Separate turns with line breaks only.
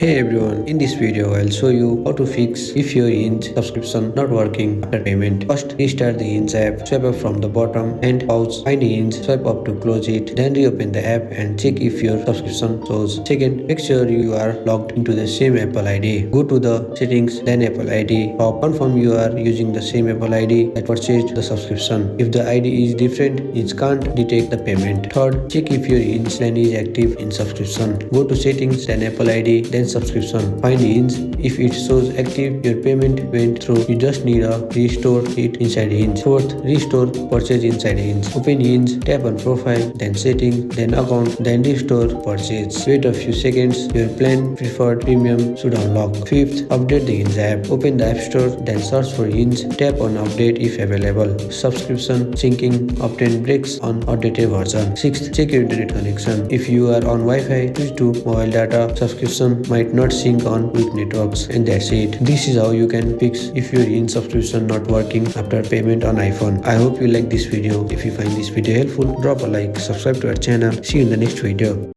Hey everyone, in this video I'll show you how to fix if your Hinge subscription not working after payment. First, restart the Hinge app, swipe up from the bottom and pause, find Hinge, swipe up to close it, then reopen the app and check if your subscription shows. Second, make sure you are logged into the same Apple ID. Go to the settings, then Apple ID. Confirm you are using the same Apple ID that purchased the subscription. If the ID is different, Hinge can't detect the payment. Third, check if your Hinge plan is active in subscription. Go to settings, then Apple ID, then subscription. Find Hinge. If it shows active, your payment went through. You just need to restore it inside Hinge. Fourth, restore purchase inside Hinge. Open Hinge, tap on profile, then setting, then account, then restore purchase. Wait a few seconds. Your plan preferred premium should unlock. Fifth, update the Hinge app. Open the App Store, then search for Hinge. Tap on update if available. Subscription syncing obtain breaks on outdated version. Sixth, check your internet connection. If you are on Wi-Fi, switch to mobile data. Subscription might not sync on weak networks, and that's it. This is how you can fix if your Hinge subscription not working after payment on iPhone. I hope you like this video. If you find this video helpful, drop a like, subscribe to our channel. See you in the next video.